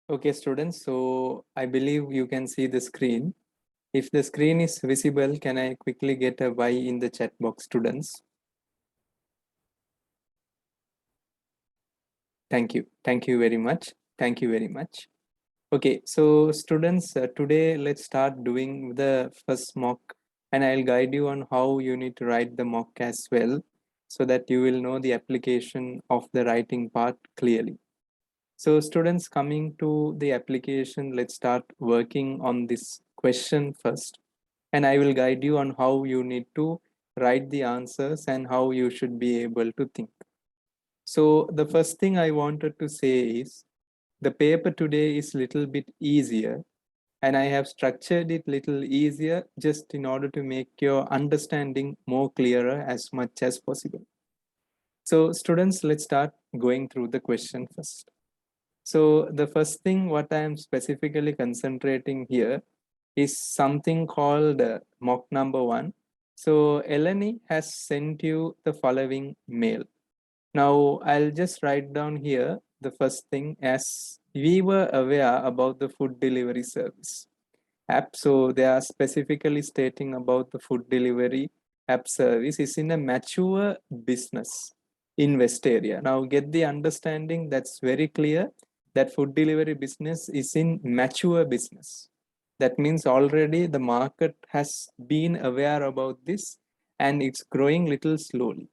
Okay, students, so I believe you can see the screen. If the screen is visible, can I quickly get a Y in the chat box, students? Thank you. Thank you very much. Thank you very much. Okay, so students, today let's start doing the first mock, and I'll guide you on how you need to write the mock as well, so that you will know the application of the writing part clearly. So students, coming to the application, let's start working on this question first. And I will guide you on how you need to write the answers and how you should be able to think. So the first thing I wanted to say is the paper today is little bit easier, and I have structured it little easier just in order to make your understanding more clearer as much as possible. So students, let's start going through the question first. So the first thing what I am specifically concentrating here is something called mock number one. So Eleni has sent you the following mail. Now I'll just write down here the first thing as we were aware about the food delivery service app. So they are specifically stating about the food delivery app service is in a mature business in West area. Now get the understanding that's very clear that food delivery business is in mature business. That means already the market has been aware about this and it's growing little slowly.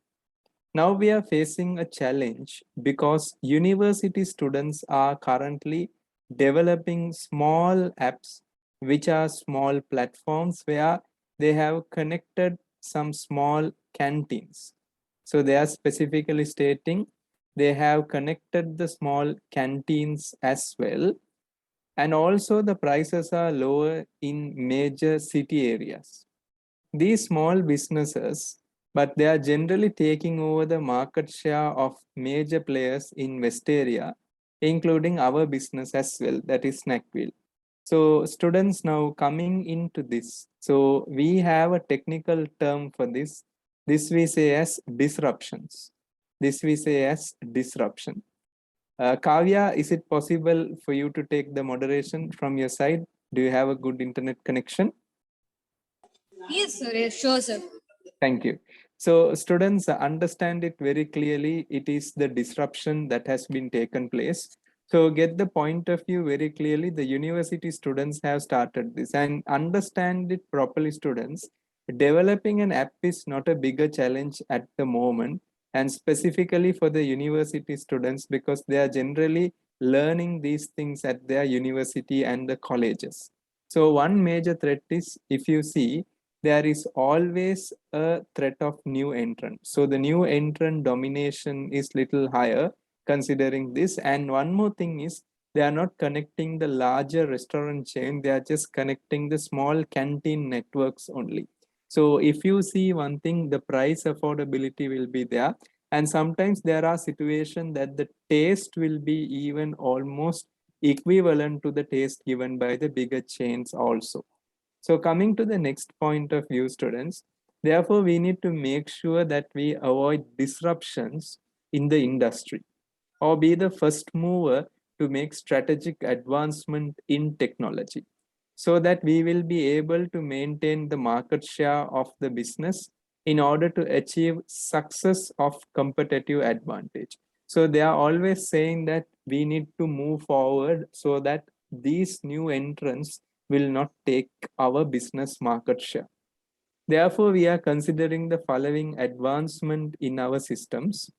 Now we are facing a challenge because university students are currently developing small apps, which are small platforms where they have connected some small canteens. So they are specifically stating they have connected the small canteens as well. And also the prices are lower in major city areas. These small businesses, but they are generally taking over the market share of major players in West area, including our business as well, that is Snackville. So students, now coming into this, so we have a technical term for this. This we say as disruptions. This we say as disruption. Kavya, is it possible for you to take the moderation from your side? Do you have a good internet connection? Yes, sir. Yes, sure, sir. Thank you. So students understand it very clearly. It is the disruption that has been taken place. So get the point of view very clearly. The university students have started this and understand it properly, students. Developing an app is not a bigger challenge at the moment, and specifically for the university students because they are generally learning these things at their university and the colleges. So one major threat is, if you see, there is always a threat of new entrant. So the new entrant domination is little higher considering this. And one more thing is they are not connecting the larger restaurant chain. They are just connecting the small canteen networks only. So if you see one thing, the price affordability will be there. And sometimes there are situations that the taste will be even almost equivalent to the taste given by the bigger chains also. So coming to the next point of view, students, therefore we need to make sure that we avoid disruptions in the industry or be the first mover to make strategic advancement in technology so that we will be able to maintain the market share of the business in order to achieve success of competitive advantage. So they are always saying that we need to move forward so that these new entrants will not take our business market share. Therefore, we are considering the following advancement in our systems.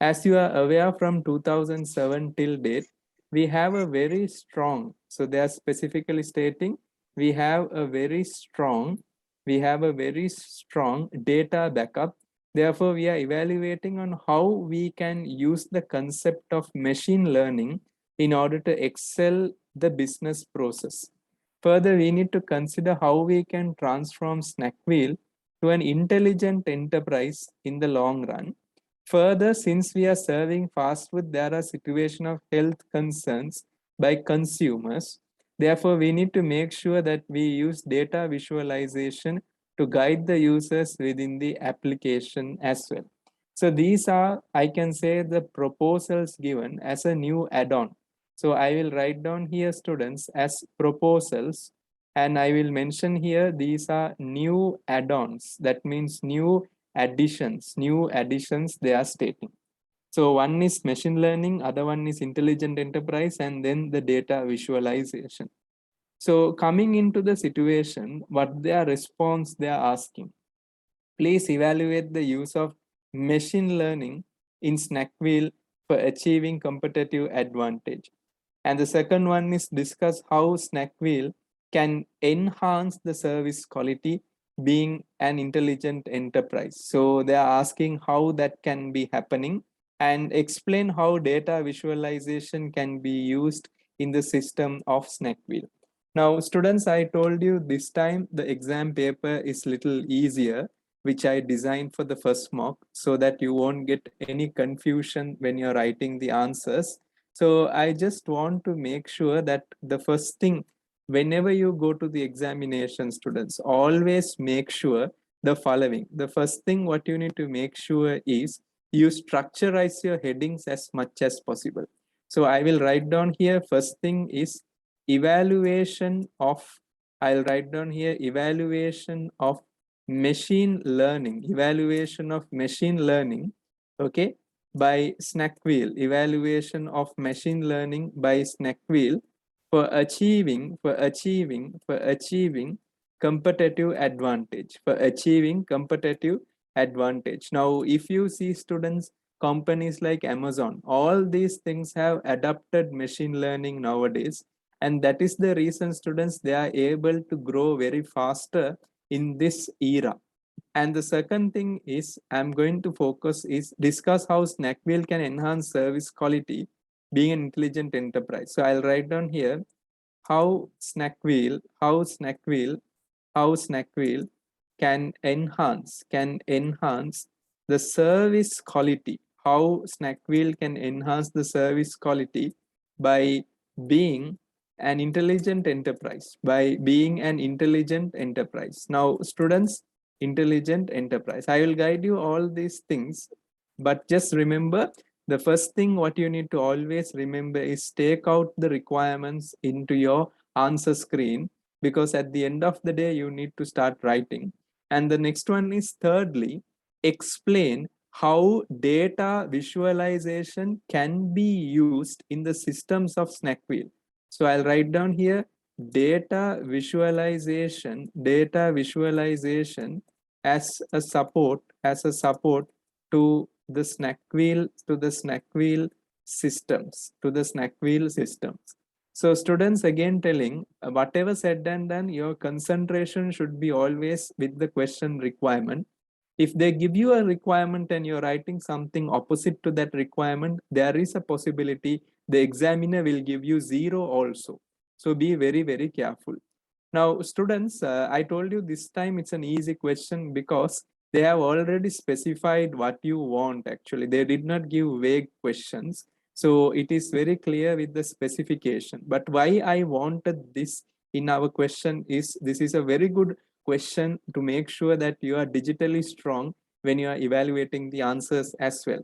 As you are aware, from 2007 till date, we have a very strong, so they are specifically stating we have a very strong, data backup. Therefore, we are evaluating on how we can use the concept of machine learning in order to excel the business process. Further, we need to consider how we can transform Snackville to an intelligent enterprise in the long run. Further, since we are serving fast food, there are situations of health concerns by consumers. Therefore, we need to make sure that we use data visualization to guide the users within the application as well. So these are, I can say, the proposals given as a new add-on. So I will write down here, students, as proposals, and I will mention here these are new add-ons. That means new additions they are stating. So one is machine learning, other one is intelligent enterprise, and then the data visualization. So coming into the situation, what their response they are asking. Please evaluate the use of machine learning in Snackville for achieving competitive advantage. And the second one is discuss how Snackville can enhance the service quality being an intelligent enterprise. So they are asking how that can be happening and explain how data visualization can be used in the system of Snackville. Now, students, I told you this time the exam paper is little easier, which I designed for the first mock so that you won't get any confusion when you're writing the answers. So I just want to make sure that the first thing, whenever you go to the examination, students, always make sure the following. The first thing what you need to make sure is you structurize your headings as much as possible. So I will write down here, first thing is evaluation of, I'll write down here evaluation of machine learning, okay, by Snackville, evaluation of machine learning by Snackville for achieving competitive advantage. Now, if you see, students, companies like Amazon, all these things have adopted machine learning nowadays, and that is the reason, students, they are able to grow very faster in this era. And the second thing is I'm going to focus is discuss how Snackville can enhance service quality being an intelligent enterprise. So I'll write down here how Snackville can enhance the service quality. How Snackville can enhance the service quality by being by being an intelligent enterprise. Now, students, intelligent enterprise. I will guide you all these things, but just remember the first thing what you need to always remember is take out the requirements into your answer screen, because at the end of the day you need to start writing. And the next one is thirdly, explain how data visualization can be used in the systems of Snackville. So I'll write down here data visualization as a support to the Snackville systems. So students, again telling, whatever said and done, your concentration should be always with the question requirement. If they give you a requirement and you're writing something opposite to that requirement, there is a possibility the examiner will give you zero also. So be very, very careful. Now, students, I told you this time it's an easy question because they have already specified what you want. Actually, they did not give vague questions. So it is very clear with the specification. But why I wanted this in our question is this is a very good question to make sure that you are digitally strong when you are evaluating the answers as well.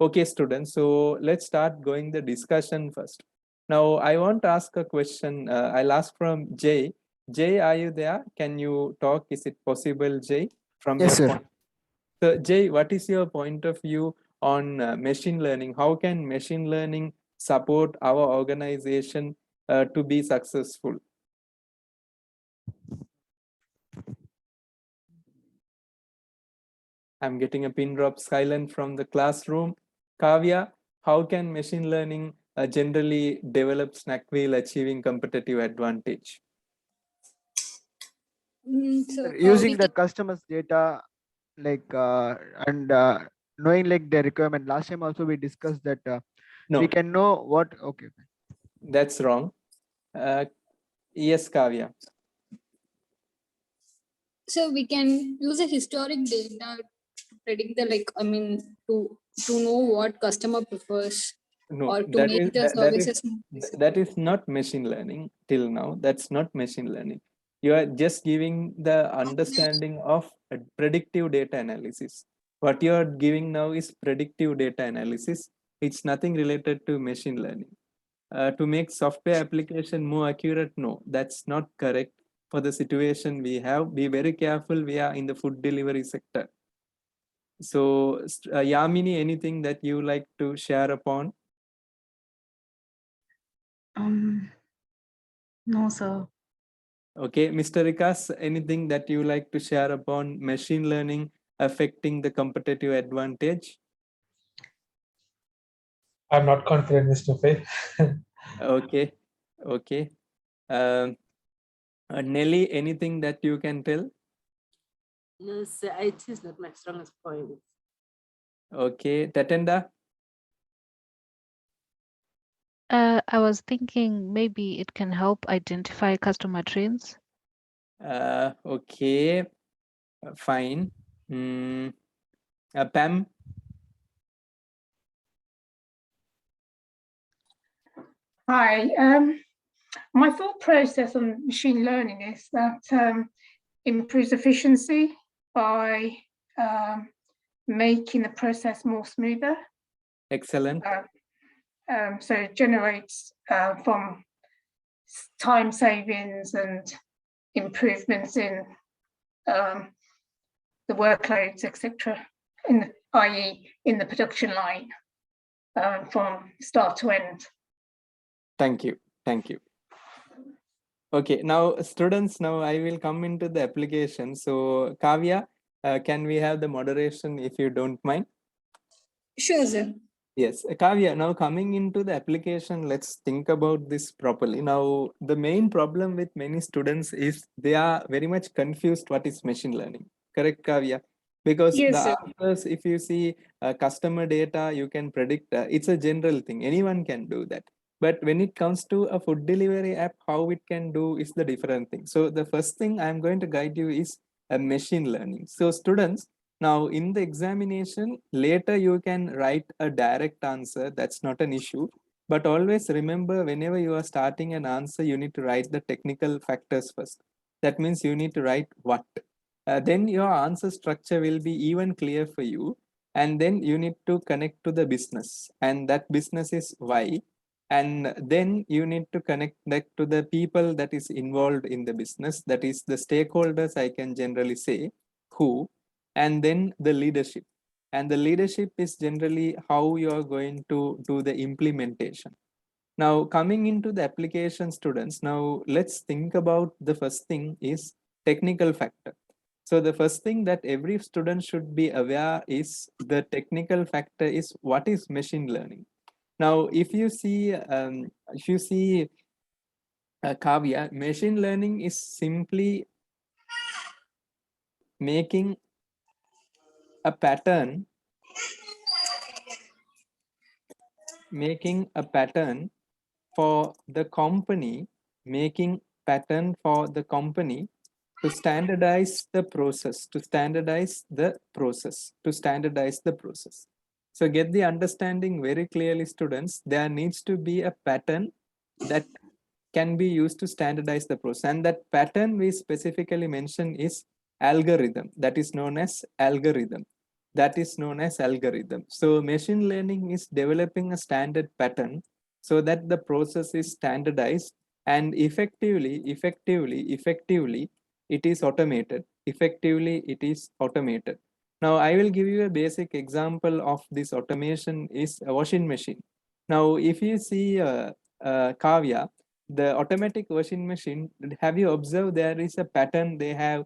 Okay, students, so let's start going the discussion first. Now, I want to ask a question. I'll ask from Jay. Jay, are you there? Can you talk? Is it possible, Jay, from Yes, your sir. point? So, Jay, what is your point of view on machine learning? How can machine learning support our organization to be successful? I'm getting a pin drop silent from the classroom. Kavya, how can machine learning generally develop Snackville achieving competitive advantage? Sir, We using the can. customers' data, like and knowing like their requirement. Last time also we discussed that we No, can know what. Okay. that's wrong. Uh, yes, Kavya. So we can use a historic data to predict the to know what customer prefers No, or to that is make the that, that is services more that feasible. is not machine learning till now. That's not machine learning. You are just giving the understanding of a predictive data analysis. What you are giving now is predictive data analysis. It's nothing related to machine learning. to make software application more accurate? No, that's not correct. For the situation we have, be very careful. We are in the food delivery sector. So, Yamini, anything that you like to share upon? No, sir. Okay, Mr. Rikas, anything that you like to share upon machine learning affecting the competitive advantage? I'm not confident, Mr. Faye. Okay, okay. Nelly, anything that you can tell? No, sir, IT is not my strongest point. Okay, Tatenda? I was thinking maybe it can help identify customer trends. Okay, fine. Pam? Hi. My thought process on machine learning is that improves efficiency by making the process more smoother. Excellent. So it generates from time savings and improvements in the workloads, etc. i.e., in the production line from start to end. Thank you. Thank you. Okay, now students, now I will come into the application. So Kavya, can we have the moderation if you don't mind? Sure, sir. Yes, Kavya, now coming into the application, let's think about this properly. Now, the main problem with many students is they are very much confused what is machine learning. Correct, Kavya? Because Yes, the sir. answers, if you see customer data, you can predict, it's a general thing. Anyone can do that. But when it comes to a food delivery app, how it can do is the different thing. So the first thing I'm going to guide you is machine learning. So students, now in the examination, later you can write a direct answer. That's not an issue. But always remember, whenever you are starting an answer, you need to write the technical factors first. That means you need to write what. Then your answer structure will be even clear for you. And then you need to connect to the business. And that business is why. And then you need to connect that to the people that is involved in the business. That is the stakeholders, I can generally say, who, and then the leadership. And the leadership is generally how you are going to do the implementation. Now, coming into the application, students, now let's think about the first thing is technical factor. So the first thing that every student should be aware is the technical factor is what is machine learning. Now, if you see Kavya, machine learning is simply making a pattern for the company, making pattern for the company to standardize the process, So get the understanding very clearly, students. There needs to be a pattern that can be used to standardize the process. And that pattern we specifically mention is algorithm. That is known as algorithm. So machine learning is developing a standard pattern so that the process is standardized and effectively, it is automated. Now, I will give you a basic example of this automation is a washing machine. Now, if you see Kavya, the automatic washing machine, have you observed there is a pattern they have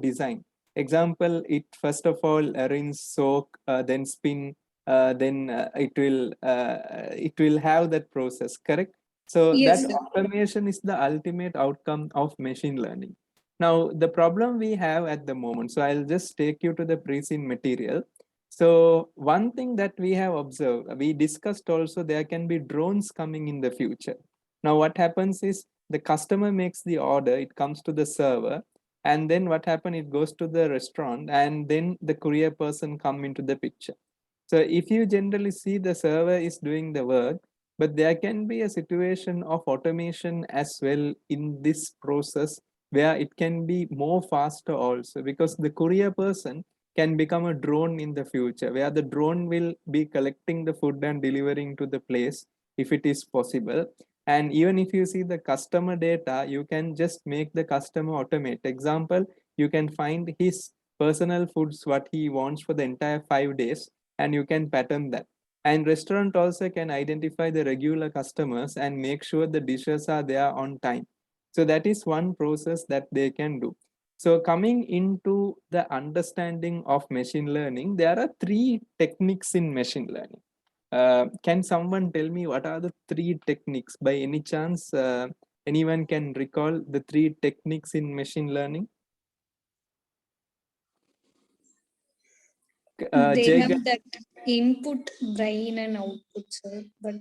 designed? Example, it first of all rinse, soak, then spin, then it will have that process, correct? So Yes, that sir. automation is the ultimate outcome of machine learning. Now, the problem we have at the moment, so I'll just take you to the pre-seen material. So one thing that we have observed, we discussed also, there can be drones coming in the future. Now, what happens is the customer makes the order, it comes to the server, and then what happens, it goes to the restaurant, and then the courier person come into the picture. So if you generally see the server is doing the work, but there can be a situation of automation as well in this process where it can be more faster also, because the courier person can become a drone in the future where the drone will be collecting the food and delivering to the place if it is possible. And even if you see the customer data, you can just make the customer automate. Example, you can find his personal foods, what he wants for the entire 5 days, and you can pattern that. And restaurant also can identify the regular customers and make sure the dishes are there on time. So that is one process that they can do. So coming into the understanding of machine learning, there are three techniques in machine learning. Can someone tell me what are the three techniques? By any chance, anyone can recall the three techniques in machine learning? They Jay, have that input, brain, and output, sir, but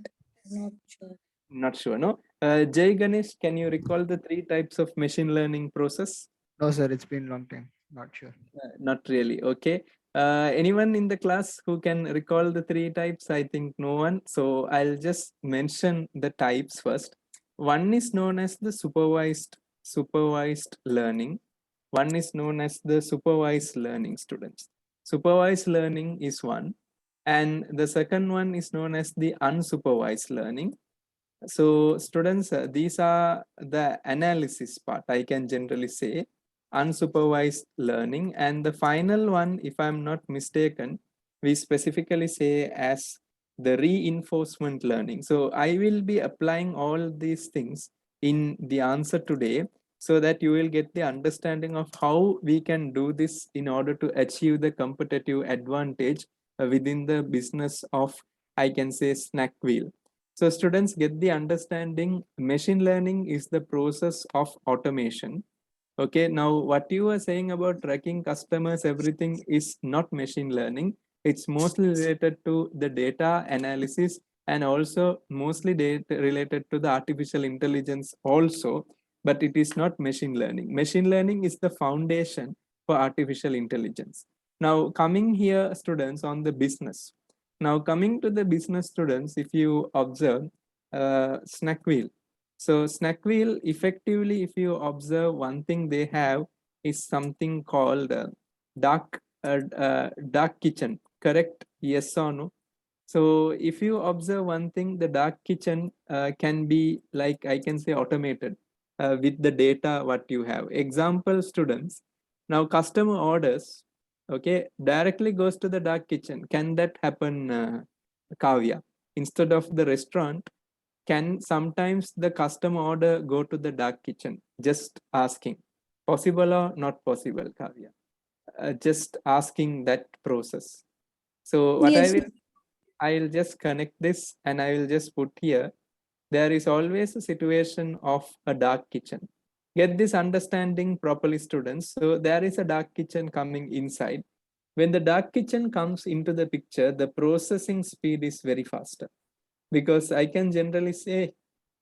I'm not sure. not sure, no? Jay Ganesh, can you recall the three types of machine learning process? No, sir, it's been a long time. Not sure. Not really. Okay. Anyone in the class who can recall the three types? I think no one. So I'll just mention the types first. One is known as the supervised learning. One is known as the supervised learning students. Supervised learning is one. And the second one is known as the unsupervised learning. So students, these are the analysis part, I can generally say, unsupervised learning. And the final one, if I'm not mistaken, we specifically say as the reinforcement learning. So I will be applying all these things in the answer today so that you will get the understanding of how we can do this in order to achieve the competitive advantage within the business of, I can say, snack wheel. So students get the understanding machine learning is the process of automation. Okay, now what you are saying about tracking customers, everything is not machine learning. It's mostly related to the data analysis and also mostly data related to the artificial intelligence also, but it is not machine learning. Machine learning is the foundation for artificial intelligence. Now coming here, students, on the business. Now coming to the business students, if you observe snack wheel. So snack wheel, effectively, if you observe, one thing they have is something called dark kitchen, correct? Yes or no? So if you observe one thing, the dark kitchen can be, like, I can say, automated with the data what you have. Example, students, now customer orders, okay, directly goes to the dark kitchen. Can that happen, Kavya? Instead of the restaurant, can sometimes the customer order go to the dark kitchen? Just asking. Possible or not possible, Kavya? Just asking that process. So what Yes, I'll just connect this and I will just put here. There is always a situation of a dark kitchen. Get this understanding properly, students. So there is a dark kitchen coming inside. When the dark kitchen comes into the picture, the processing speed is very faster, because I can generally say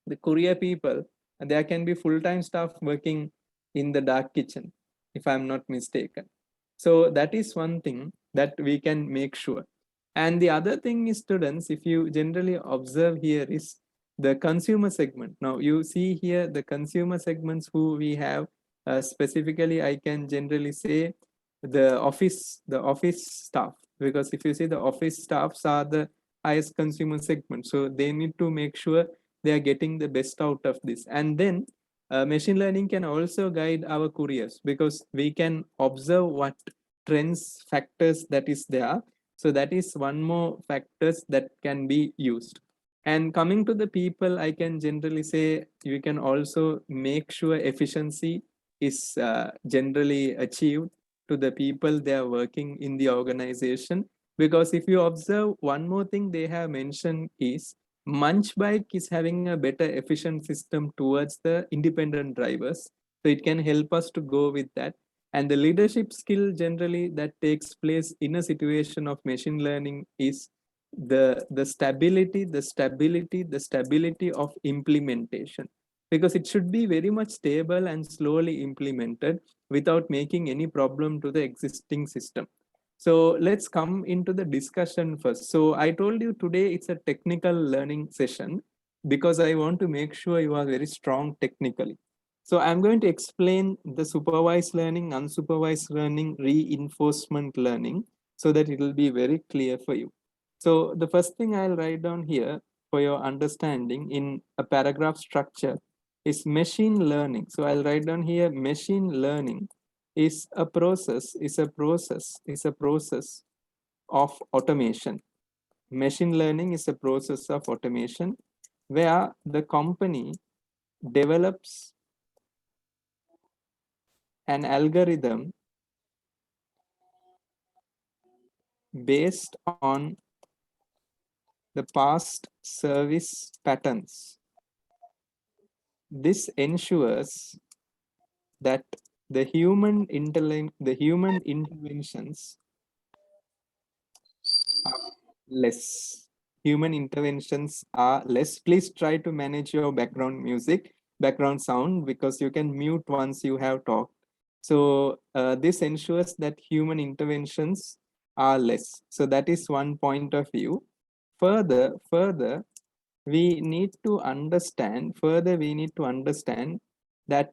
the courier people, there can be full-time staff working in the dark kitchen, if I'm not mistaken. So that is one thing that we can make sure. And the other thing is, students, if you generally observe here, is the consumer segment. Now you see here the consumer segments who we have, specifically I can generally say the office staff, because if you see the office staffs are the highest consumer segment, so they need to make sure they are getting the best out of this. And then machine learning can also guide our couriers, because we can observe what trends, factors that is there. So that is one more factors that can be used. And coming to the people, I can generally say you can also make sure efficiency is generally achieved to the people they are working in the organization. Because if you observe, one more thing they have mentioned is Munch Bike is having a better efficient system towards the independent drivers. So it can help us to go with that. And the leadership skill generally that takes place in a situation of machine learning is the stability of implementation, because it should be very much stable and slowly implemented without making any problem to the existing system. So let's come into the discussion first. So I told you today it's a technical learning session because I want to make sure you are very strong technically. So I'm going to explain the supervised learning, unsupervised learning, reinforcement learning, so that it will be very clear for you. So the first thing I'll write down here, for your understanding in a paragraph structure is machine learning. So I'll write down here machine learning is a process of automation. Machine learning is a process of automation where the company develops an algorithm based on the past service patterns. This ensures that the human interventions are less. Human interventions are less. Please try to manage your background music, background sound, because you can mute once you have talked. So this ensures that human interventions are less. So that is one point of view. Further, we need to understand that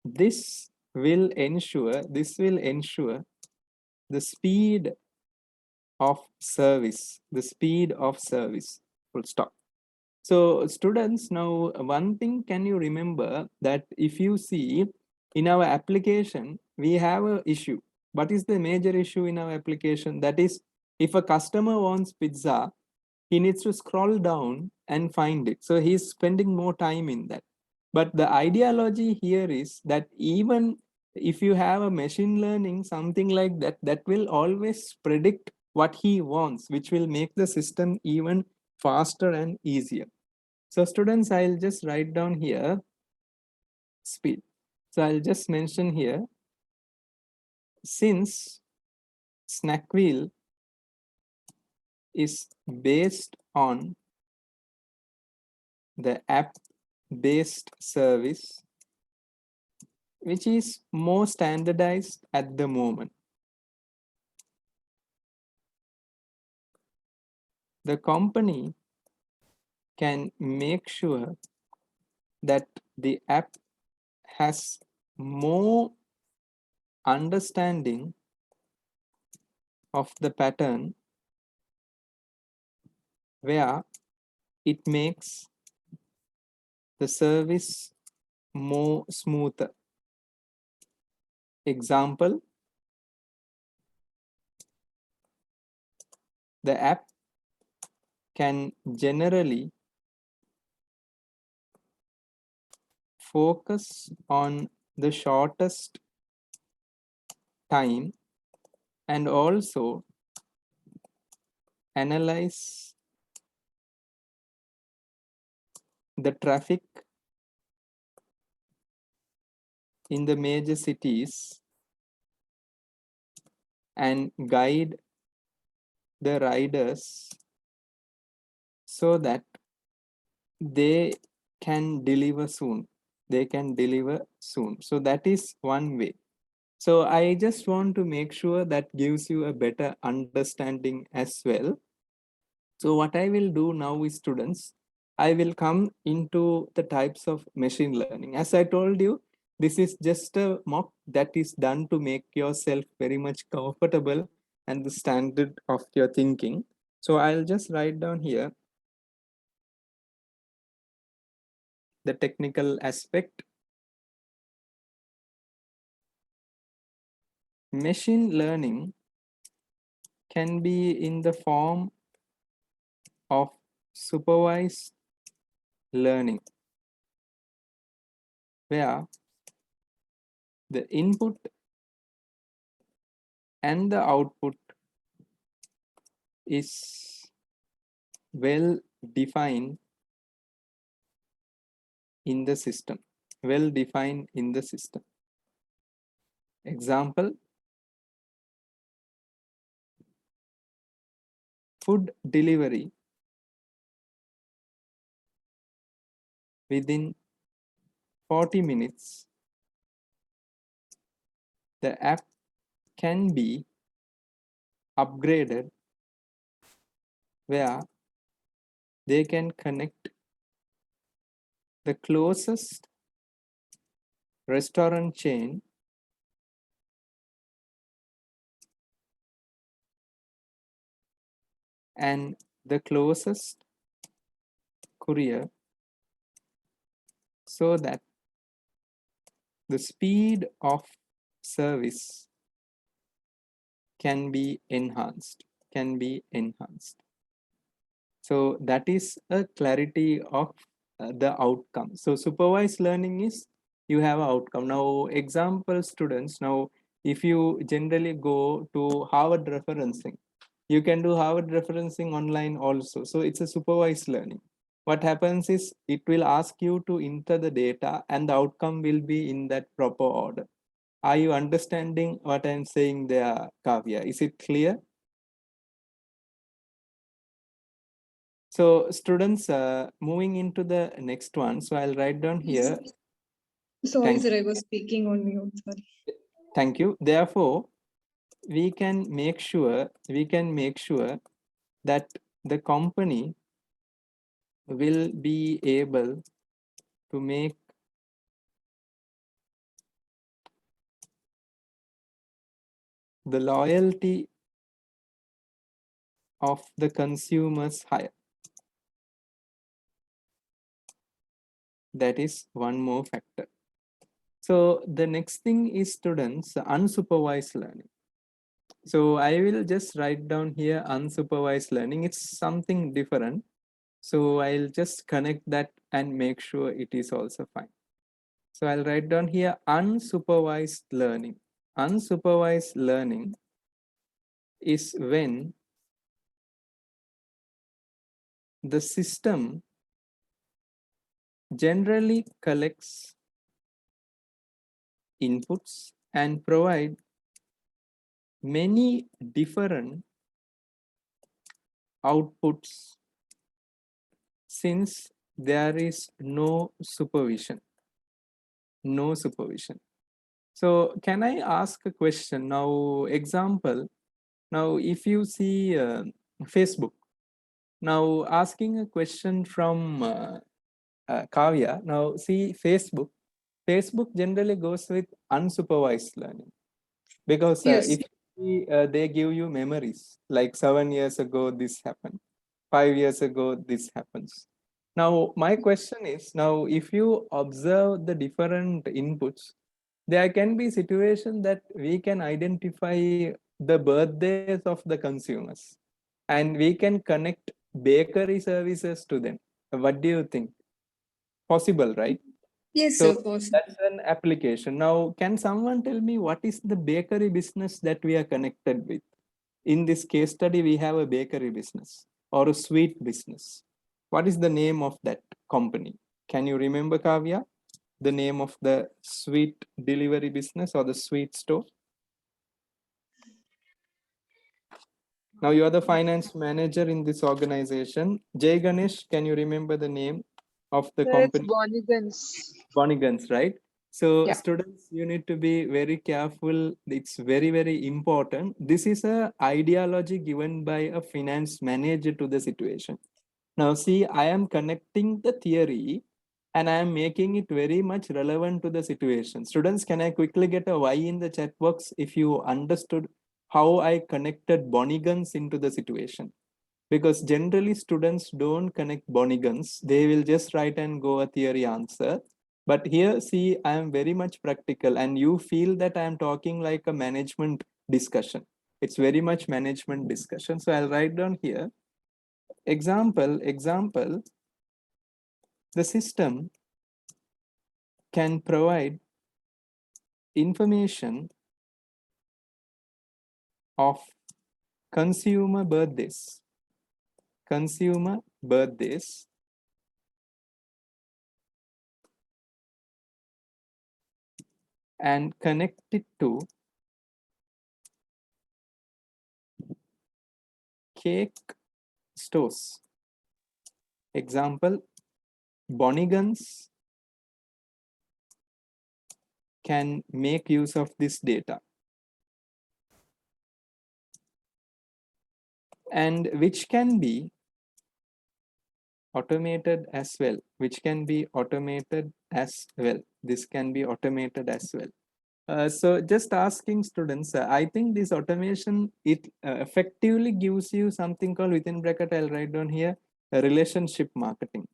this will ensure the speed of service, full stop. So students, now one thing can you remember that if you see in our application, we have a issue. What is the major issue in our application? That is, if a customer wants pizza, he needs to scroll down and find it. So he's spending more time in that. But the ideology here is that even if you have a machine learning, something like that, that will always predict what he wants, which will make the system even faster and easier. So students, I'll just write down here speed. So I'll just mention here, since Snack Wheel is based on the app based service, which is more standardized at the moment. The company can make sure that the app has more understanding of the pattern where it makes the service more smoother. Example, the app can generally focus on the shortest time and also analyze the traffic in the major cities and guide the riders so that they can deliver soon. So that is one way. So I just want to make sure that gives you a better understanding as well. So what I will do now is, students, I will come into the types of machine learning. As I told you, this is just a mock that is done to make yourself very much comfortable and the standard of your thinking. So I'll just write down here the technical aspect. Machine learning can be in the form of supervised learning, where the input and the output is well defined in the system. Example, food delivery within 40 minutes. The app can be upgraded where they can connect the closest restaurant chain and the closest courier so that the speed of service can be enhanced, So that is a clarity of the outcome. So supervised learning is you have an outcome. Now example students, now if you generally go to Harvard referencing, you can do Harvard referencing online also. So it's a supervised learning. What happens is it will ask you to enter the data and the outcome will be in that proper order. Are you understanding what I'm saying there, Kavya? Is it clear? So students, moving into the next one. So I'll write down here. Sorry, Thank, sir, I was speaking on mute. Sorry. thank you. Therefore, we can make sure that the company will be able to make the loyalty of the consumers higher. That is one more factor. So the next thing is students, unsupervised learning. So I will just write down here unsupervised learning. It's something different. So I'll just connect that and make sure it is also fine. So I'll write down here unsupervised learning. Unsupervised learning is when the system generally collects inputs and provide many different outputs since there is no supervision. No supervision. So can I ask a question now? Example, now if you see Facebook, now asking a question from Kavya, now see Facebook generally goes with unsupervised learning because Yes. if they give you memories like 7 years ago this happened, 5 years ago this happens. Now my question is, now if you observe the different inputs, there can be situation that we can identify the birthdays of the consumers and we can connect bakery services to them. What do you think? Possible, right? Yes, So sir, possible. that's an application. Now, can someone tell me what is the bakery business that we are connected with? In this case study, we have a bakery business or a sweet business. What is the name of that company? Can you remember, Kavya, the name of the sweet delivery business or the sweet store? Now you are the finance manager in this organization. Jay Ganesh, can you remember the name of the company? Bonigans, right? So Yeah. students, you need to be very careful. It's very, very important. This is a ideology given by a finance manager to the situation. Now see, I am connecting the theory and I am making it very much relevant to the situation. Students, can I quickly get a Y in the chat box if you understood how I connected Bonigans into the situation? Because generally students don't connect Bonigans. They will just write and go a theory answer. But here, see, I am very much practical and you feel that I am talking like a management discussion. It's very much management discussion. So I'll write down here. Example, the system can provide information of consumer birthdays and connect it to cake stores. Example, Bonigans can make use of this data and which can be automated as well. This can be automated as well. So just asking students, I think this automation, it effectively gives you something called, within bracket, I'll write down here, relationship marketing.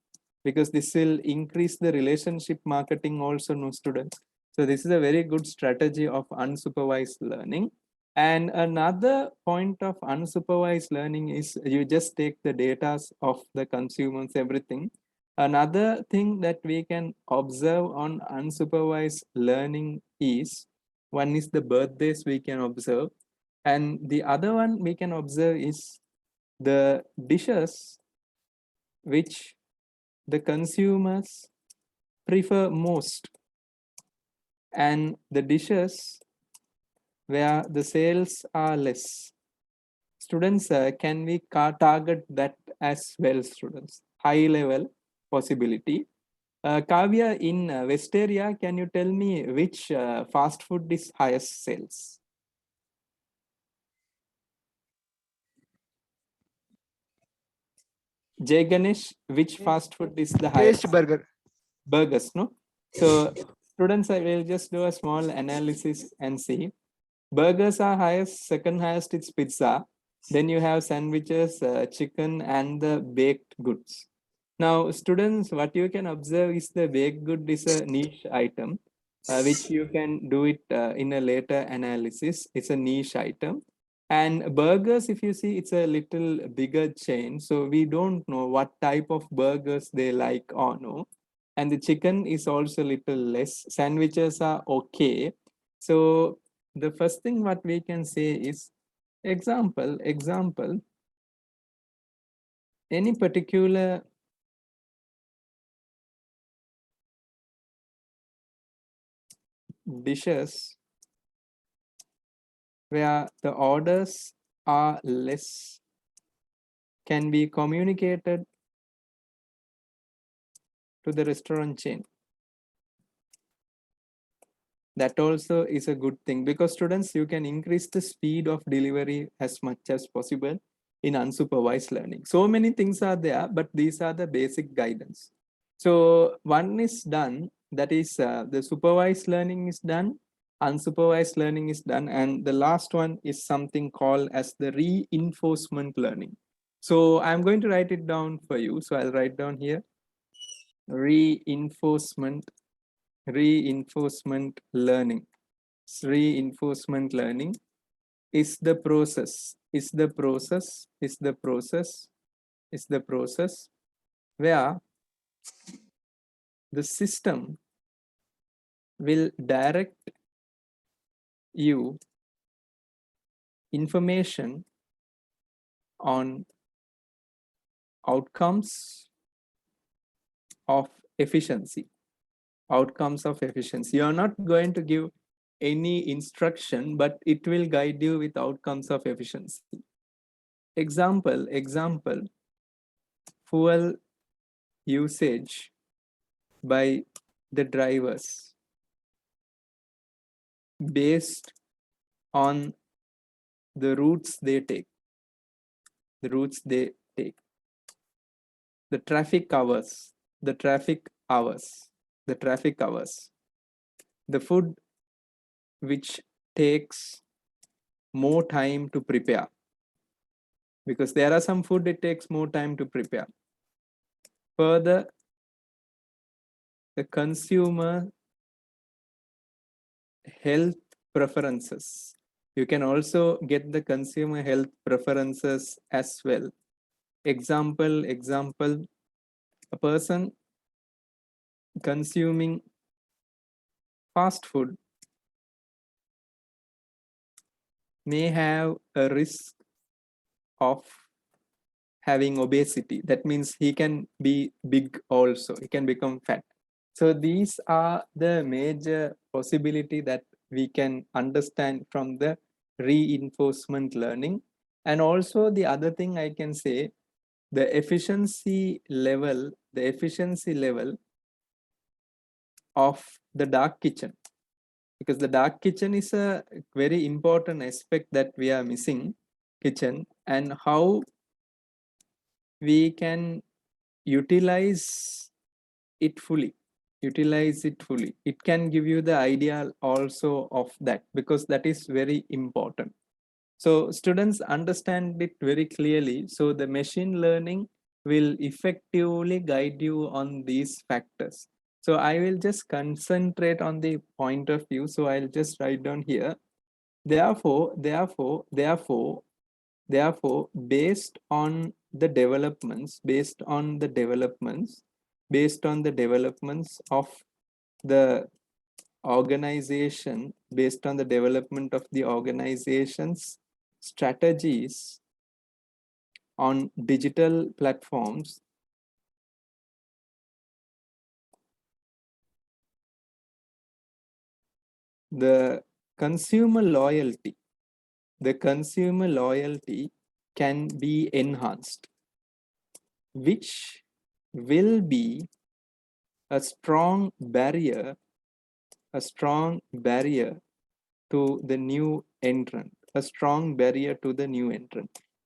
because this will increase the relationship marketing also, no students. So this is a very good strategy of unsupervised learning. And another point of unsupervised learning is you just take the data of the consumers, everything. Another thing that we can observe on unsupervised learning is, one is the birthdays we can observe, and the other one we can observe is the dishes which the consumers prefer most, and the dishes where the sales are less. Students, can we target that as well, students? High level possibility. Kavya, in West area, can you tell me which fast food is highest sales? Jay Ganesh, which fast food is the highest? Taste burger. Burgers, no? So students, I will just do a small analysis and see. Burgers are highest, second highest it's pizza. Then you have sandwiches, chicken, and the baked goods. Now, students, what you can observe is the baked good is a niche item, which you can do it in a later analysis. It's a niche item. And burgers, if you see, it's a little bigger chain. So we don't know what type of burgers they like or no. And the chicken is also little less. Sandwiches are okay. So the first thing what we can say is, example, any particular dishes where the orders are less can be communicated to the restaurant chain. That also is a good thing, because students, you can increase the speed of delivery as much as possible in unsupervised learning. So many things are there, but these are the basic guidance. So one is done, that is the supervised learning is done, unsupervised learning is done, and the last one is something called as the reinforcement learning. So I'm going to write it down for you. So I'll write down here, reinforcement learning. Reinforcement learning is the process where the system will direct you information on outcomes of efficiency. You are not going to give any instruction, but it will guide you with outcomes of efficiency. Example, fuel usage by the drivers based on the routes they take. The traffic hours, the food which takes more time to prepare, because there are some food it takes more time to prepare. Further, the consumer health preferences. You can also get the consumer health preferences as well. Example, a person consuming fast food may have a risk of having obesity. That means he can be big also, he can become fat. So these are the major possibility that we can understand from the reinforcement learning. And also the other thing I can say, the efficiency level of the dark kitchen, because the dark kitchen is a very important aspect that we are missing kitchen, and how we can utilize it fully. It can give you the idea also of that, because that is very important. So students understand it very clearly. So the machine learning will effectively guide you on these factors. So I will just concentrate on the point of view. So I'll just write down here. Therefore, based on the developments of the organization, based on the development of the organization's strategies on digital platforms, the consumer loyalty can be enhanced, which will be a strong barrier to the new entrant.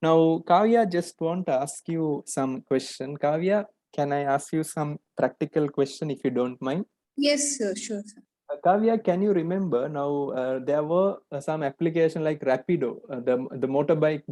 Now, Kavya, just want to ask you some question. Kavya, can I ask you some practical question if you don't mind? Yes, sir, sure, sir. Kavya, can you remember now there were some application like Rapido, the motorbike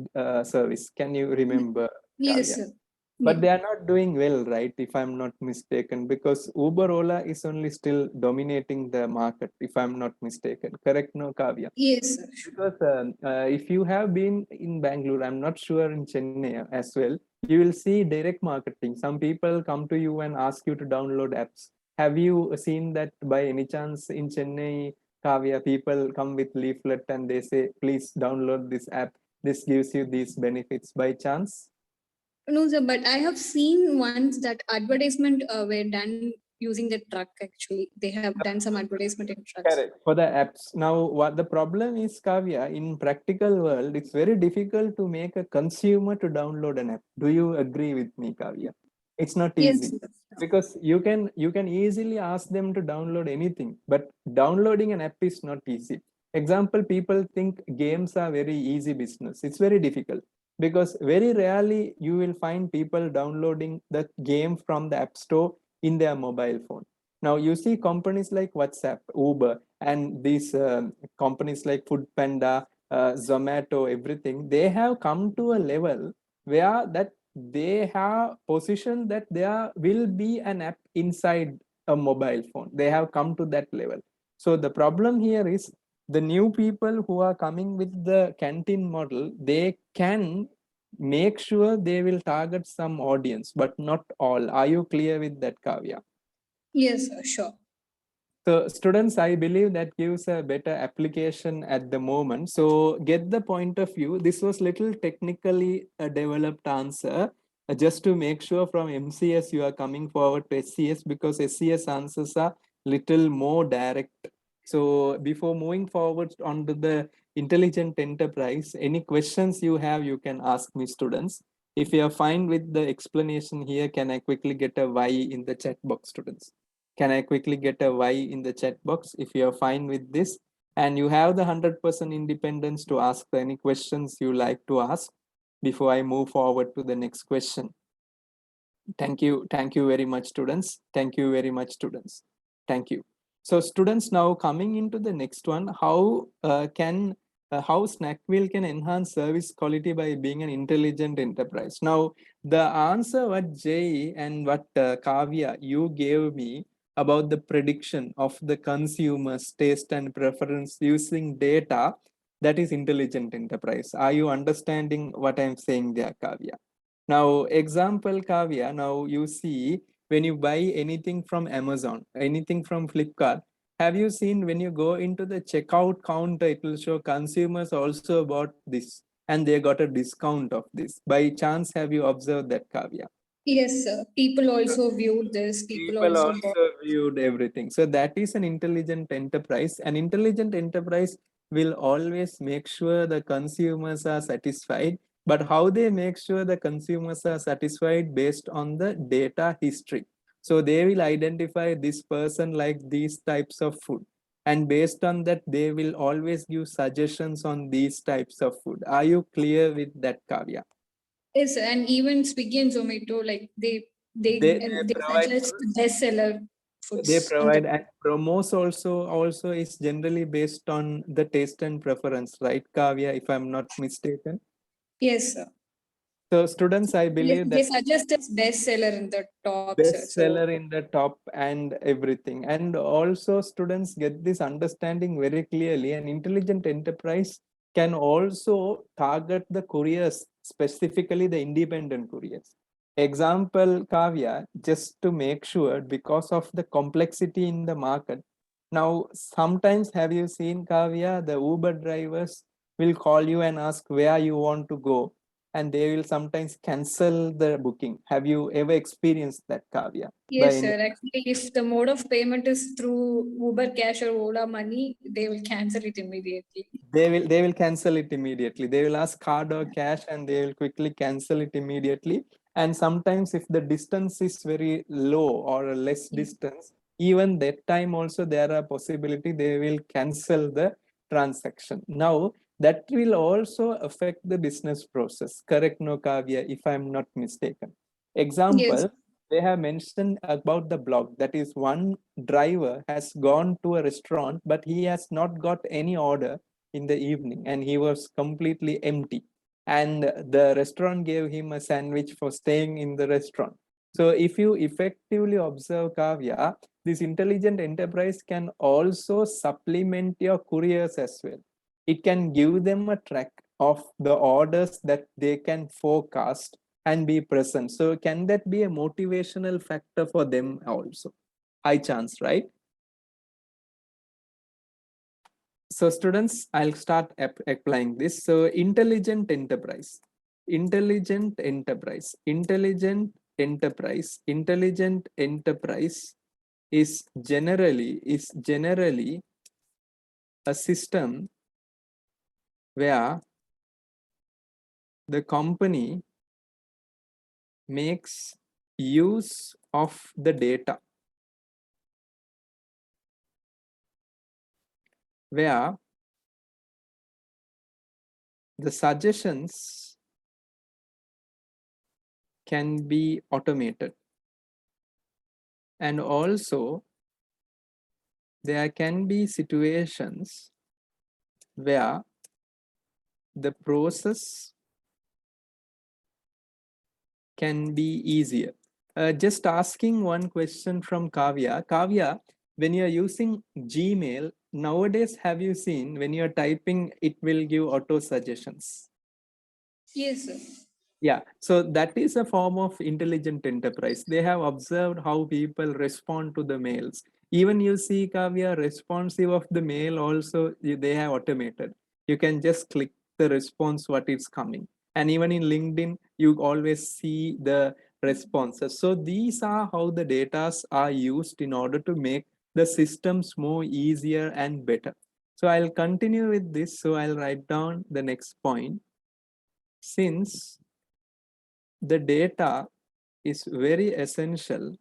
service. Can you remember? Yes, Kavya? sir. But they are not doing well, right? If I'm not mistaken, because Uber Ola is only still dominating the market, if I'm not mistaken. Correct, no, Kavya? Yes, sir. Sure. Because if you have been in Bangalore, I'm not sure in Chennai as well, you will see direct marketing. Some people come to you and ask you to download apps. Have you seen that by any chance in Chennai, Kavya? People come with leaflet and they say, please download this app. This gives you these benefits by chance. No, sir, but I have seen once that advertisement were done using the truck. Actually, they have done some advertisement in trucks. Correct. For the apps. Now, what the problem is, Kavya, in practical world, it's very difficult to make a consumer to download an app. Do you agree with me, Kavya? It's not Yes, easy sir. because you can easily ask them to download anything, but downloading an app is not easy. Example, people think games are very easy business. It's very difficult because very rarely you will find people downloading the game from the app store in their mobile phone. Now you see companies like WhatsApp, Uber, and these companies like Food Panda, Zomato, everything, they have come to a level where that they have positioned that there will be an app inside a mobile phone. They have come to that level. So the problem here is the new people who are coming with the canteen model, they can make sure they will target some audience, but not all. Are you clear with that, Kavya? Yes, sir, sure. So students, I believe that gives a better application at the moment. So get the point of view. This was little technically developed answer just to make sure from MCS you are coming forward to SCS because SCS answers are little more direct. So before moving forward onto the intelligent enterprise, any questions you have, you can ask me, students. If you are fine with the explanation here, can I quickly get a Y in the chat box, students? Can I quickly get a Y in the chat box if you're fine with this? And you have the 100% independence to ask any questions you like to ask before I move forward to the next question. Thank you. Thank you very much, students. Thank you very much, students. Thank you. So students, now coming into the next one, how Snackville can enhance service quality by being an intelligent enterprise? Now, the answer what Jay and what Kavya you gave me about the prediction of the consumer's taste and preference using data, that is intelligent enterprise. Are you understanding what I'm saying there, Kavya? Now, example, Kavya, now you see when you buy anything from Amazon, anything from Flipkart, have you seen when you go into the checkout counter, it will show consumers also bought this and they got a discount of this. By chance, have you observed that, Kavya? Yes, sir. People also viewed this. People also bought. Viewed everything. So that is an intelligent enterprise. An intelligent enterprise will always make sure the consumers are satisfied. But how they make sure the consumers are satisfied based on the data history. So they will identify this person like these types of food. And based on that, they will always give suggestions on these types of food. Are you clear with that, Kavya? Yes, sir. And even Swiggy and Zomato, like they They provide suggest bestseller foods. they on provide, the- and promos also is generally based on the taste and preference, right, Kavya, if I'm not mistaken? Yes, sir. So students, I believe They that suggest as bestseller in the top. Sir. bestseller in the top and everything. And also students get this understanding very clearly. An intelligent enterprise can also target the couriers, specifically the independent couriers. Example, Kavya, just to make sure, because of the complexity in the market. Now, sometimes have you seen, Kavya, the Uber drivers will call you and ask where you want to go, and they will sometimes cancel the booking. Have you ever experienced that, Kavya? Yes, sir. Actually, if the mode of payment is through Uber Cash or Ola Money, they will cancel it immediately. They will cancel it immediately. They will ask card or cash, and they will quickly cancel it immediately. And sometimes if the distance is very low or a less distance, even that time also there are possibility they will cancel the transaction. Now that will also affect the business process. Correct, no, Kavya, if I'm not mistaken. Example, Yes. they have mentioned about the blog, that is one driver has gone to a restaurant, but he has not got any order in the evening and he was completely empty, and the restaurant gave him a sandwich for staying in the restaurant. So if you effectively observe, Kavya, this intelligent enterprise can also supplement your couriers as well. It can give them a track of the orders that they can forecast and be present. So can that be a motivational factor for them also? High chance, right? So students, I'll start applying this. So intelligent enterprise, intelligent enterprise, intelligent enterprise, intelligent enterprise is generally a system where the company makes use of the data, where the suggestions can be automated, and also there can be situations where the process can be easier. Just asking one question from Kavya. Kavya, when you're using Gmail, nowadays have you seen when you're typing, it will give auto suggestions? Yes, sir. Yeah, so that is a form of intelligent enterprise. They have observed how people respond to the mails. Even you see, Kavya, responsive of the mail also, they have automated. You can just click the response, what is coming. And even in LinkedIn, you always see the responses. So these are how the data are used in order to make the systems more easier and better. So I'll continue with this. So I'll write down the next point. Since the data is very essential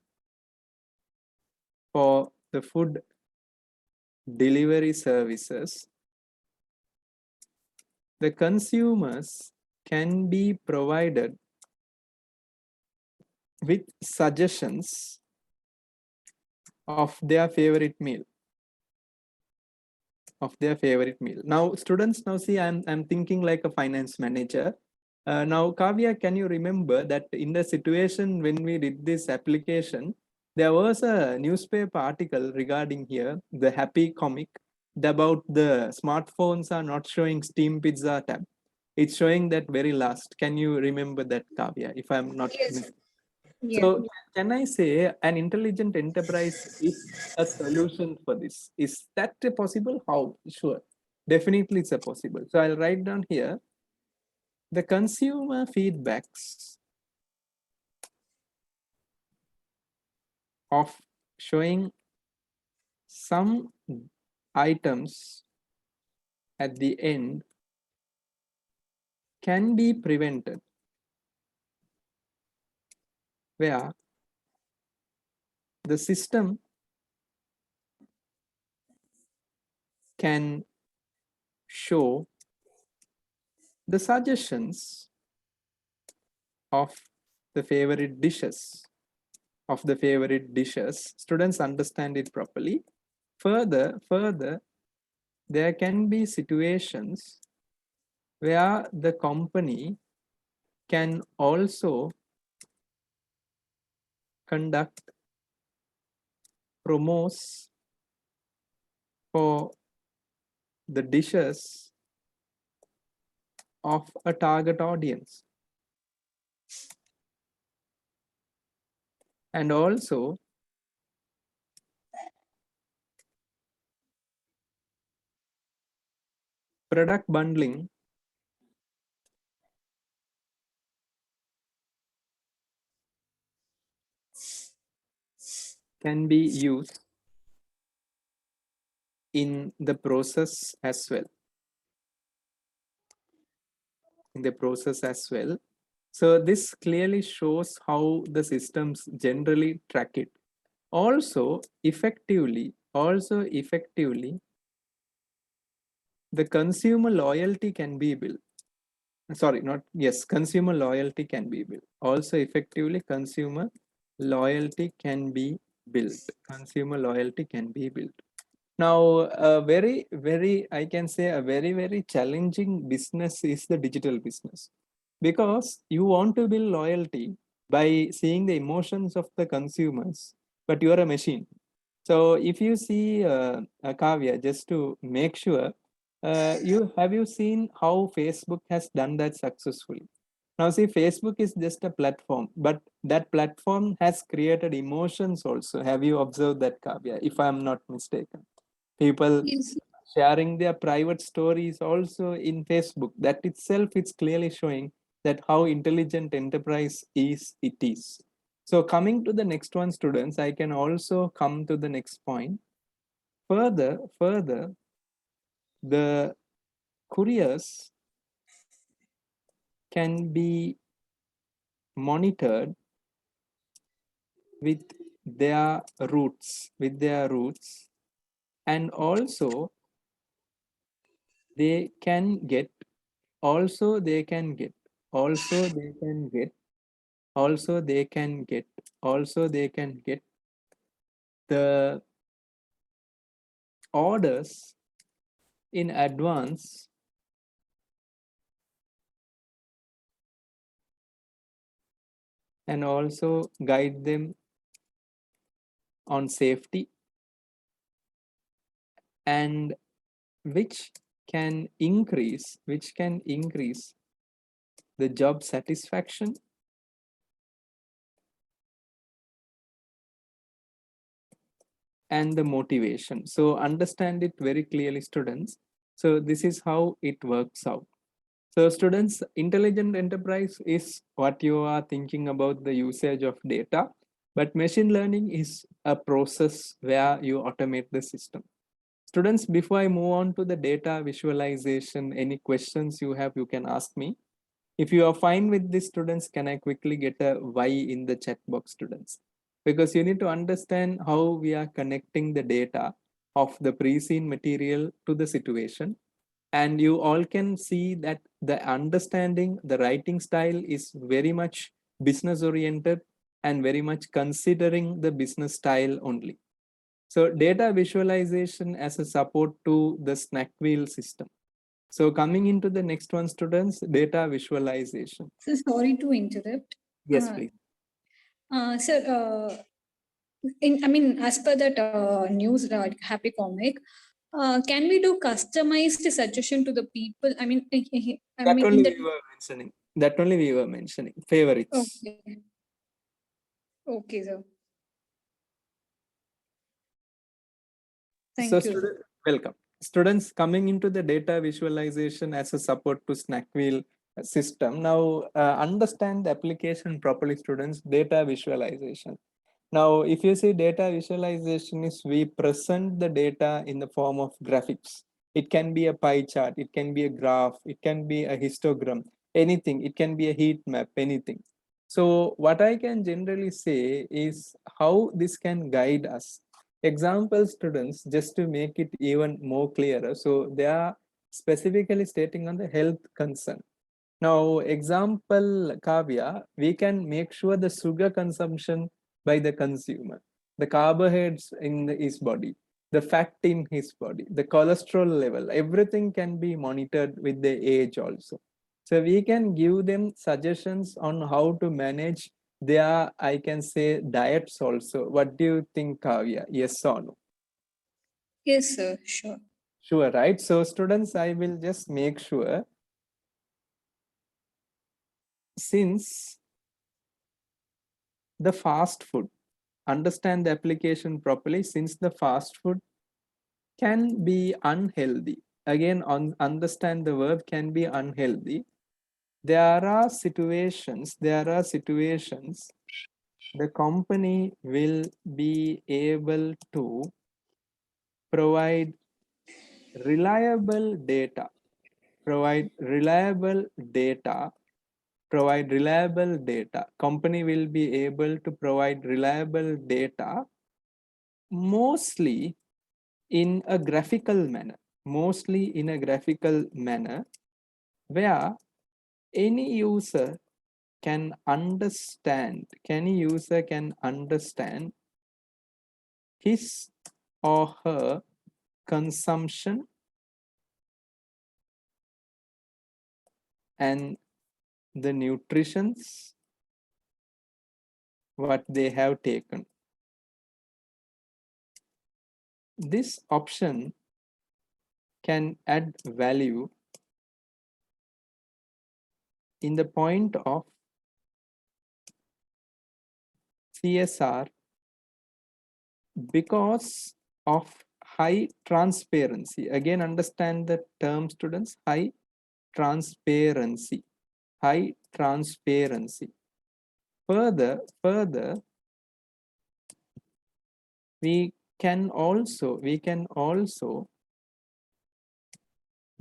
for the food delivery services, the consumers can be provided with suggestions of their favorite meal. Now, students, now see, I'm thinking like a finance manager. Now, Kavya, can you remember that in the situation when we did this application, there was a newspaper article regarding here, the happy comic, about the smartphones are not showing Steam Pizza tab. It's showing that very last. Can you remember that, Kavya, if I'm not Yes. Yeah. So can I say an intelligent enterprise is a solution for this? Is that possible? How? Sure. Definitely it's a possible. So I'll write down here the consumer feedbacks of showing some items at the end can be prevented, where the system can show the suggestions of the favorite dishes. Students understand it properly. Further, there can be situations where the company can also conduct promos for the dishes of a target audience, and also product bundling can be used in the process as well. So this clearly shows how the systems generally track it. Also effectively, the consumer loyalty can be built. Sorry, not yes, consumer loyalty can be built. Also effectively, consumer loyalty can be built. Consumer loyalty can be built. Now, a very, I can say a very challenging business is the digital business, because you want to build loyalty by seeing the emotions of the consumers, but you are a machine. So if you see Kavya, just to make sure, you seen how Facebook has done that successfully? Now see, Facebook is just a platform, but that platform has created emotions also. Have you observed that, Kavya? If I'm not mistaken, people Yes. sharing their private stories also in Facebook. That itself is clearly showing that how intelligent enterprise it is. So coming to the next one, students, I can also come to the next point. Further, the couriers can be monitored with their routes, and also they can get also they can get also they can get also they can get also they can get the orders in advance and also guide them on safety, and which can increase the job satisfaction and the motivation. So understand it very clearly, students. So this is how it works out. So students, intelligent enterprise is what you are thinking about, the usage of data, but machine learning is a process where you automate the system. Students, before I move on to the data visualization, any questions you have, you can ask me. If you are fine with this, students, can I quickly get a Y in the chat box, students? Because you need to understand how we are connecting the data of the pre-seen material to the situation. And you all can see that the understanding, the writing style is very much business oriented and very much considering the business style only. So data visualization as a support to the snack wheel system. So coming into the next one, students, data visualization. So sorry to interrupt. Yes, Uh, please. Sir, as per that news, Happy Comic, can we do customized suggestion to the people? That only in that. we were mentioning. That only we were mentioning. Favorites. Okay. Okay, sir. Thank you. Welcome. Students, coming into the data visualization as a support to snack wheel system. Now, understand the application properly, students. Data visualization. Now, if you see data visualization is we present the data in the form of graphics. It can be a pie chart, it can be a graph, it can be a histogram, anything. It can be a heat map, anything. So what I can generally say is how this can guide us. Example, students, just to make it even more clearer. So they are specifically stating on the health concern. Now, example, Kavya, we can make sure the sugar consumption by the consumer, the carbohydrates in his body, the fat in his body, the cholesterol level, everything can be monitored with the age also. So we can give them suggestions on how to manage their, I can say, diets also. What do you think, Kavya? Yes or no? Yes, sir. Sure. Sure, right? So students, I will just make sure, since the fast food, understand the application properly, since the fast food can be unhealthy. Again, understand the verb can be unhealthy. There are situations, the company will be able to provide reliable data, provide reliable data, company will be able to provide reliable data, mostly in a graphical manner, where any user can understand, his or her consumption and the nutritions what they have taken. This option can add value in the point of CSR because of high transparency. Again, understand the term, students, high transparency. Further, we can also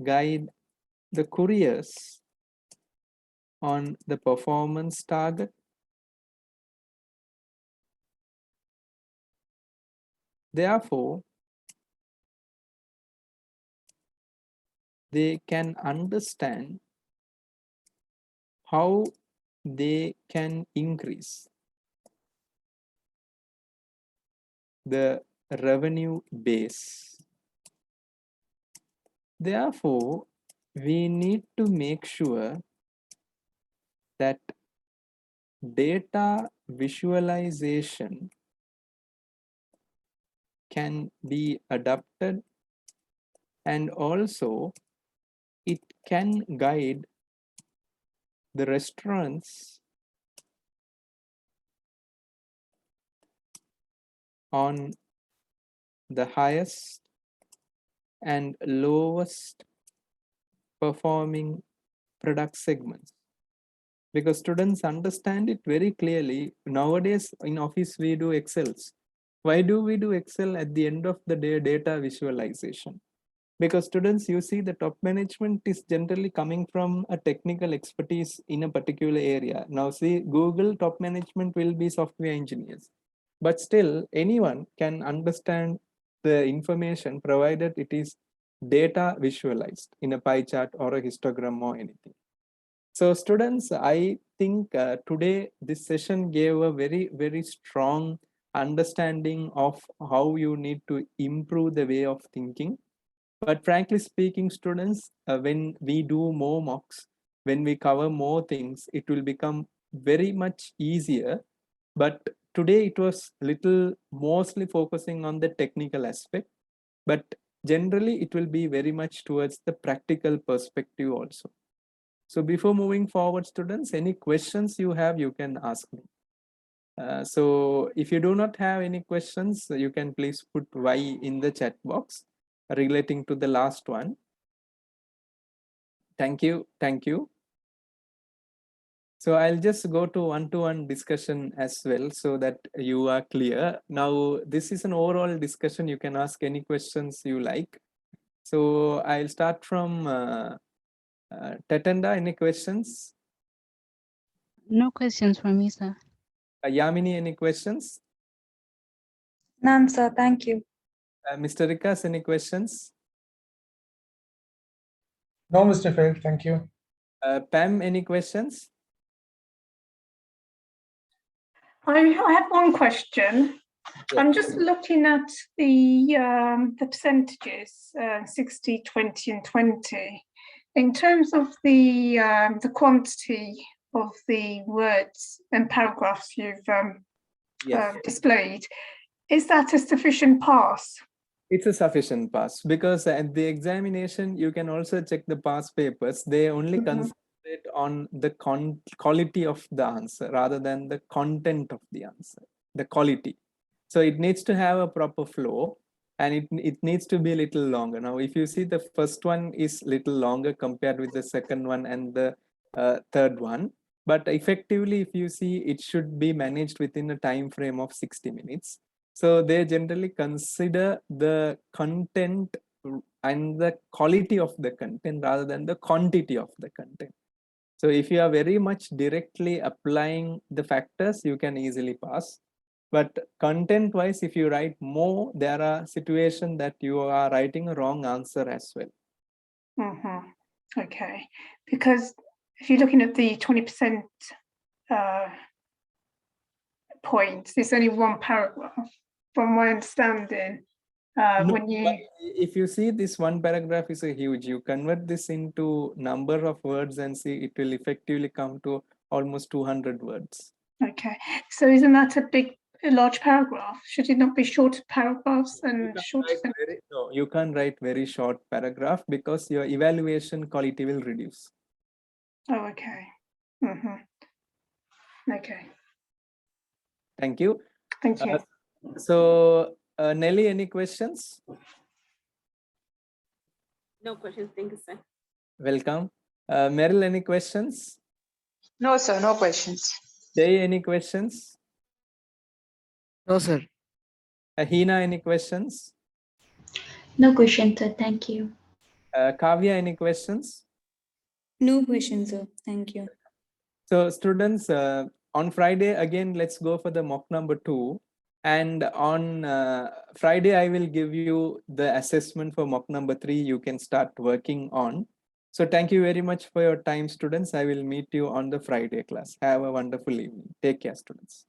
guide the couriers on the performance target. Therefore, they can understand how they can increase the revenue base. Therefore, we need to make sure that data visualization can be adapted, and also it can guide the restaurants on the highest and lowest performing product segments, because students understand it very clearly. Nowadays in office we do excels. Why do we do excel? At the end of the day, data visualization. Because students, you see, the top management is generally coming from a technical expertise in a particular area. Now see, Google top management will be software engineers, but still anyone can understand the information provided it is data visualized in a pie chart or a histogram or anything. So students, I think today this session gave a very strong understanding of how you need to improve the way of thinking. But frankly speaking, students, when we do more mocks, when we cover more things, it will become very much easier. But today it was little mostly focusing on the technical aspect, but generally it will be very much towards the practical perspective also. So before moving forward, students, any questions you have, you can ask me. So if you do not have any questions, you can please put Y in the chat box relating to the last one. Thank you. So I'll just go to one-to-one discussion as well so that you are clear. Now, this is an overall discussion. You can ask any questions you like. So I'll start from Tatenda. Any questions? No questions from me, sir. Yamini, any questions? None, sir. Thank you. Mr. Rikas, any questions? No, Mr. Fail, thank you. Pam, any questions? I have one question. Yes. I'm just looking at the percentages, 60, 20 and 20. in terms of the quantity of the words and paragraphs you've Yes. displayed, is that a sufficient pass? It's a sufficient pass because at the examination, you can also check the past papers. They only Mhm. concentrate on the quality of the answer rather than the content of the answer, the quality. So it needs to have a proper flow and it needs to be a little longer. Now, if you see the first one is little longer compared with the second one and the third one, but effectively, if you see, it should be managed within a time frame of 60 minutes. So they generally consider the content and the quality of the content rather than the quantity of the content. So if you are very much directly applying the factors, you can easily pass. But content wise, if you write more, there are situations that you are writing a wrong answer as well. Mhm. Okay, because if you're looking at the 20% points, there's only one paragraph, from my understanding. No, When you but if you see this one paragraph is a huge, you convert this into number of words and see it will effectively come to almost 200 words. okay, so isn't that a large paragraph? Should it not be shorter paragraphs You and can't shorter write no, you can't write very short paragraph because your evaluation quality will reduce. Oh, okay. Okay, Thank you. thank you. So, Nelly, any questions? No questions. Thank you, sir. Welcome. Meryl, any questions? No, sir, no questions. Jay, any questions? No, sir. Hina, any questions? No question, sir. Thank you. Kavya, any questions? No question, sir. Thank you. So students, on Friday, again, let's go for the mock number 2. And on Friday, I will give you the assessment for mock number 3. You can start working on. So thank you very much for your time, students. I will meet you on the Friday class. Have a wonderful evening. Take care, students.